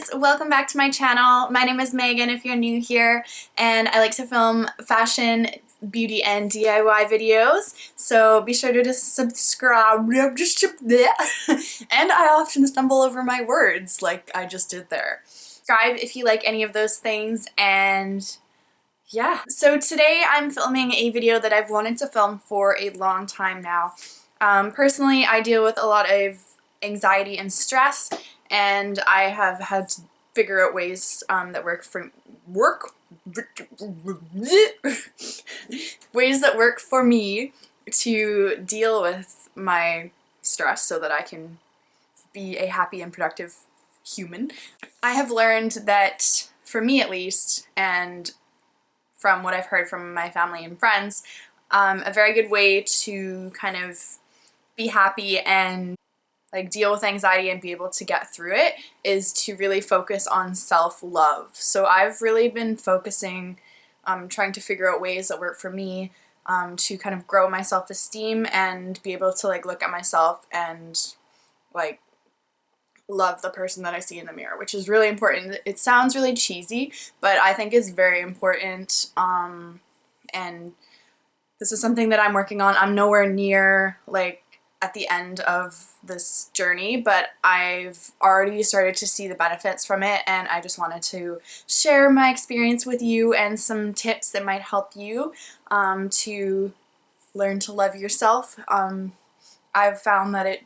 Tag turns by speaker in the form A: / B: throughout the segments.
A: guys, welcome back to my channel. My name is Megan if you're new here, and I like to film fashion, beauty, and DIY videos, so be sure to just subscribe. And I often stumble over my words like I just did there. Subscribe if you like any of those things, and yeah. So today I'm filming a video that I've wanted to film for a long time now. Personally, I deal with a lot of anxiety and stress, and I have had to figure out ways that work for me to deal with my stress so that I can be a happy and productive human. I have learned that, for me at least, and from what I've heard from my family and friends, a very good way to kind of be happy and like deal with anxiety and be able to get through it is to really focus on self-love. So I've really been focusing, trying to figure out ways that work for me to kind of grow my self-esteem and be able to like look at myself and like love the person that I see in the mirror, which is really important. It sounds really cheesy, but I think it's very important, and this is something that I'm working on. I'm nowhere near like at the end of this journey, but I've already started to see the benefits from it, and I just wanted to share my experience with you and some tips that might help you to learn to love yourself. I've found that it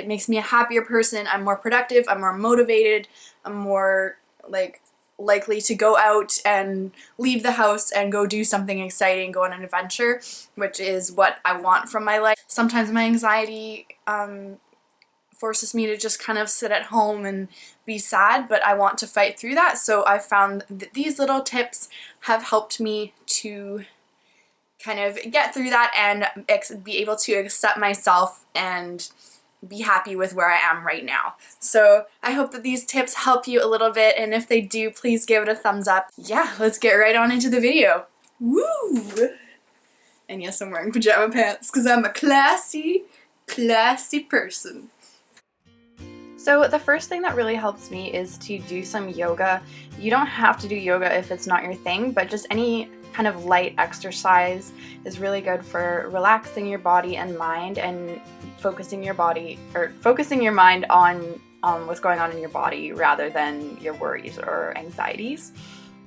A: makes me a happier person. I'm more productive, I'm more motivated, I'm more like likely to go out and leave the house and go do something exciting, go on an adventure, which is what I want from my life. Sometimes my anxiety forces me to just kind of sit at home and be sad, but I want to fight through that. So I found that these little tips have helped me to kind of get through that and be able to accept myself and be happy with where I am right now. So I hope that these tips help you a little bit, and if they do, please give it a thumbs up. Yeah, let's get right on into the video. Woo! And yes, I'm wearing pajama pants because I'm a classy person. So the first thing that really helps me is to do some yoga. You don't have to do yoga if it's not your thing, but just any kind of light exercise is really good for relaxing your body and mind and focusing your mind on what's going on in your body rather than your worries or anxieties.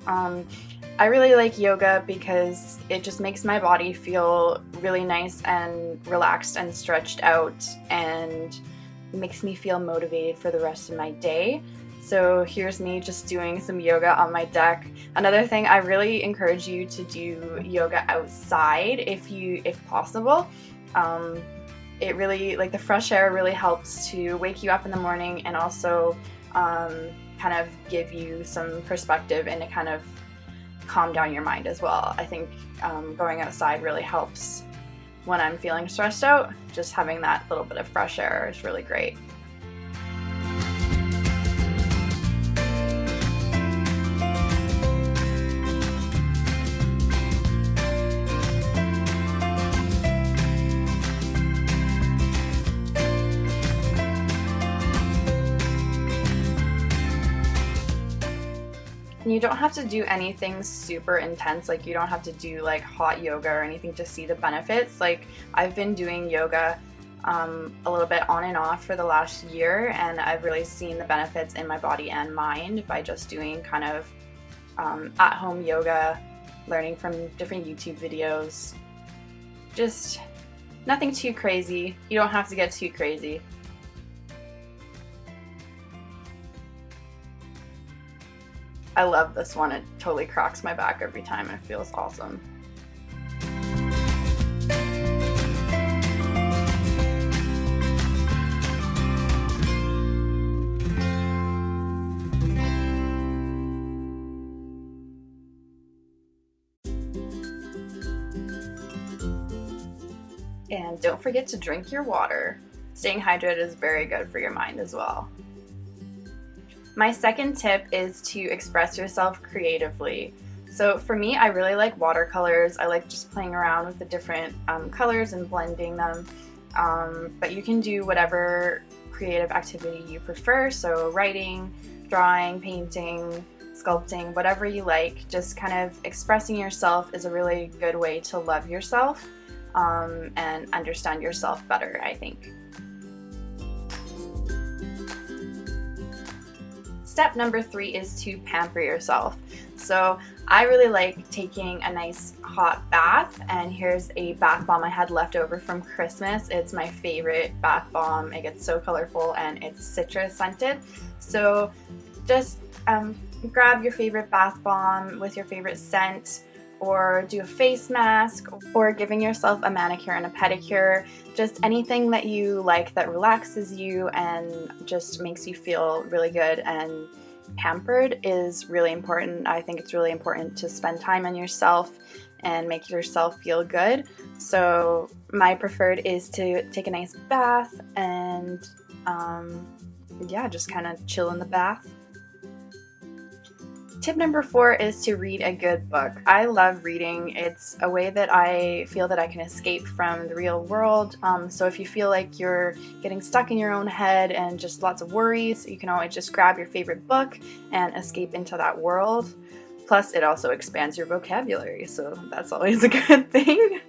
A: I really like yoga because it just makes my body feel really nice and relaxed and stretched out, and makes me feel motivated for the rest of my day. So here's me just doing some yoga on my deck. Another thing, I really encourage you to do yoga outside if possible. It really, like, the fresh air really helps to wake you up in the morning and also kind of give you some perspective and to kind of calm down your mind as well. I think going outside really helps when I'm feeling stressed out. Just having that little bit of fresh air is really great. You don't have to do anything super intense, like you don't have to do like hot yoga or anything to see the benefits. Like, I've been doing yoga a little bit on and off for the last year, and I've really seen the benefits in my body and mind by just doing kind of at-home yoga, learning from different YouTube videos. Just nothing too crazy. You don't have to get too crazy. I love this one. It totally cracks my back every time. It feels awesome. And don't forget to drink your water. Staying hydrated is very good for your mind as well. My second tip is to express yourself creatively. So for me, I really like watercolors. I like just playing around with the different colors and blending them. But you can do whatever creative activity you prefer, so writing, drawing, painting, sculpting, whatever you like. Just kind of expressing yourself is a really good way to love yourself and understand yourself better, I think. Step number 3 is to pamper yourself. So I really like taking a nice hot bath, and here's a bath bomb I had left over from Christmas. It's my favorite bath bomb. It gets so colorful and it's citrus scented. So just grab your favorite bath bomb with your favorite scent, or do a face mask, or giving yourself a manicure and a pedicure. Just anything that you like that relaxes you and just makes you feel really good and pampered is really important. I think it's really important to spend time on yourself and make yourself feel good. So my preferred is to take a nice bath and yeah, just kind of chill in the bath. Tip number 4 is to read a good book. I love reading. It's a way that I feel that I can escape from the real world. So if you feel like you're getting stuck in your own head and just lots of worries, you can always just grab your favorite book and escape into that world. Plus, it also expands your vocabulary, so that's always a good thing.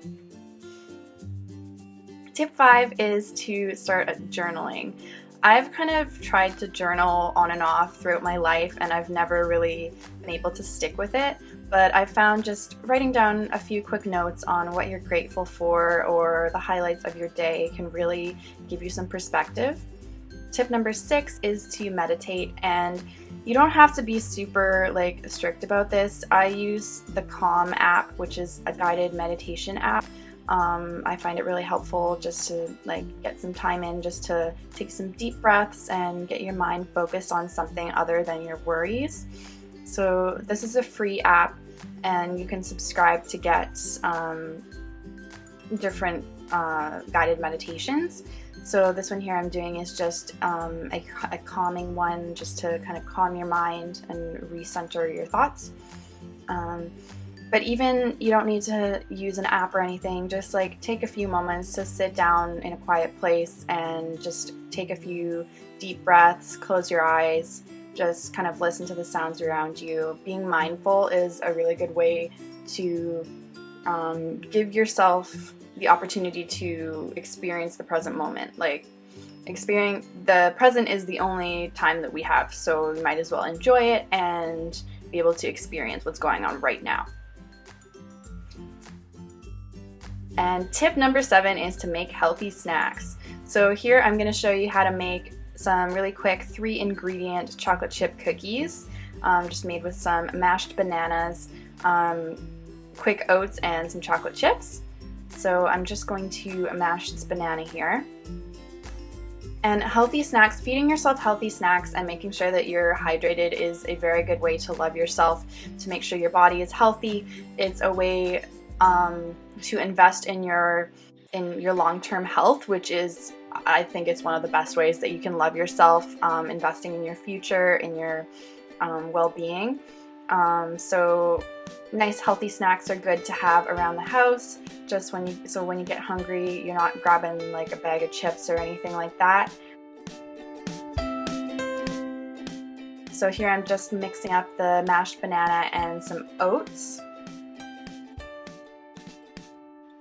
A: Tip 5 is to start journaling. I've kind of tried to journal on and off throughout my life, and I've never really been able to stick with it, but I found just writing down a few quick notes on what you're grateful for or the highlights of your day can really give you some perspective. Tip number 6 is to meditate, and you don't have to be super strict about this. I use the Calm app, which is a guided meditation app. I find it really helpful just to get some time in, just to take some deep breaths and get your mind focused on something other than your worries. So this is a free app, and you can subscribe to get different guided meditations. So this one here I'm doing is just a calming one, just to kind of calm your mind and recenter your thoughts. But even you don't need to use an app or anything, just take a few moments to sit down in a quiet place and just take a few deep breaths, close your eyes, just kind of listen to the sounds around you. Being mindful is a really good way to give yourself the opportunity to experience the present moment. The present is the only time that we have, so you might as well enjoy it and be able to experience what's going on right now. And tip number 7 is to make healthy snacks. So here I'm going to show you how to make some really quick 3-ingredient chocolate chip cookies, just made with some mashed bananas, quick oats, and some chocolate chips. So I'm just going to mash this banana here. And healthy snacks, feeding yourself healthy snacks and making sure that you're hydrated is a very good way to love yourself, to make sure your body is healthy. It's a way to invest in your long-term health, which is, I think it's one of the best ways that you can love yourself, investing in your future, in your well-being. So nice healthy snacks are good to have around the house, just when you get hungry, you're not grabbing a bag of chips or anything like that. So here I'm just mixing up the mashed banana and some oats.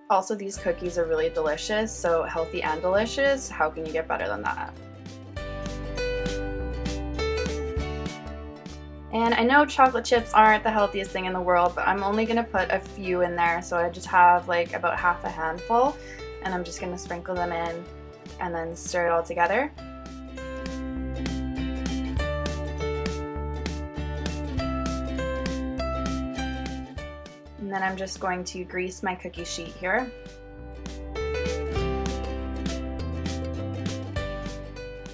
A: Also, these cookies are really delicious, so healthy and delicious. How can you get better than that? And I know chocolate chips aren't the healthiest thing in the world, but I'm only going to put a few in there, so I just have about half a handful, and I'm just going to sprinkle them in and then stir it all together. And then I'm just going to grease my cookie sheet here.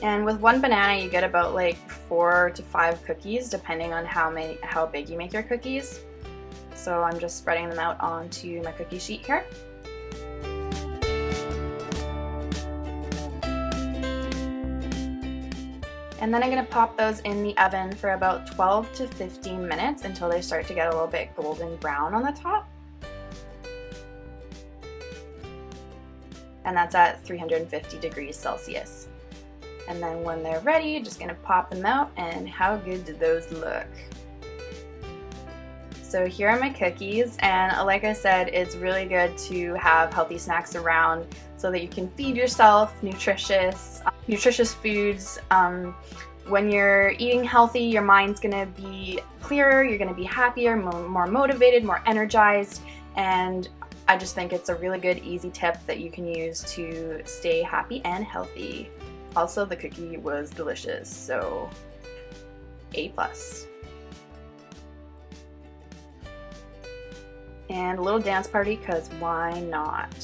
A: And with one banana you get about 4 to 5 cookies, depending on how big you make your cookies. So I'm just spreading them out onto my cookie sheet here. And then I'm going to pop those in the oven for about 12 to 15 minutes until they start to get a little bit golden brown on the top. And that's at 350 degrees Celsius. And then when they're ready, just gonna pop them out, and how good do those look? So here are my cookies, and like I said, it's really good to have healthy snacks around so that you can feed yourself nutritious foods. When you're eating healthy, your mind's gonna be clearer, you're gonna be happier, more motivated, more energized, and I just think it's a really good, easy tip that you can use to stay happy and healthy. Also, the cookie was delicious, so A+. And a little dance party, because why not?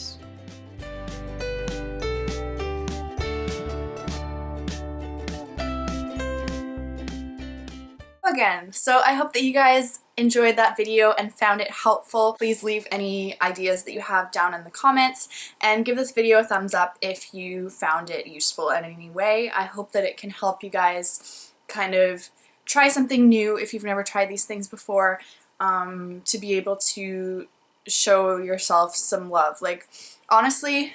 A: Again, so I hope that you guys enjoyed that video and found it helpful. Please leave any ideas that you have down in the comments, and give this video a thumbs up if you found it useful in any way. I hope that it can help you guys kind of try something new if you've never tried these things before, to be able to show yourself some love. Like, honestly,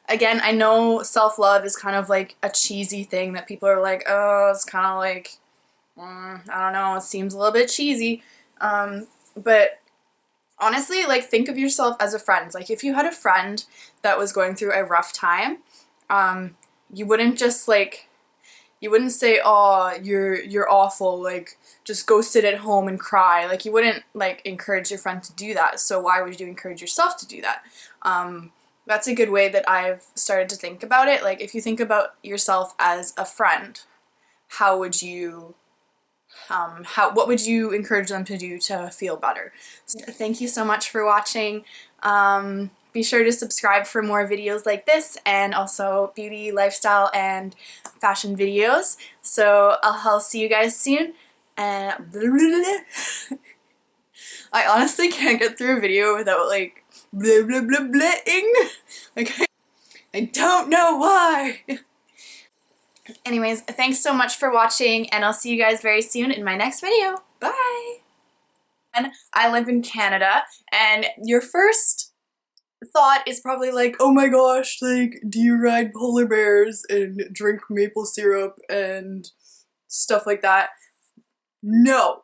A: again, I know self-love is kind of like a cheesy thing that people are like, oh, it's kind of like, I don't know, it seems a little bit cheesy, but honestly, like, think of yourself as a friend. Like, if you had a friend that was going through a rough time, you wouldn't just, like, you wouldn't say, oh, you're awful, like, just go sit at home and cry. Like, you wouldn't, like, encourage your friend to do that, so why would you encourage yourself to do that? That's a good way that I've started to think about it. Like, if you think about yourself as a friend, how would you what would you encourage them to do to feel better? So thank you so much for watching. Be sure to subscribe for more videos like this, and also beauty, lifestyle, and fashion videos. So I'll see you guys soon. I honestly can't get through a video without, like, blah blah blah blahing. Like, I don't know why. Anyways, thanks so much for watching, and I'll see you guys very soon in my next video. Bye! And I live in Canada, and your first thought is probably like, oh my gosh, like, do you ride polar bears and drink maple syrup and stuff like that? No!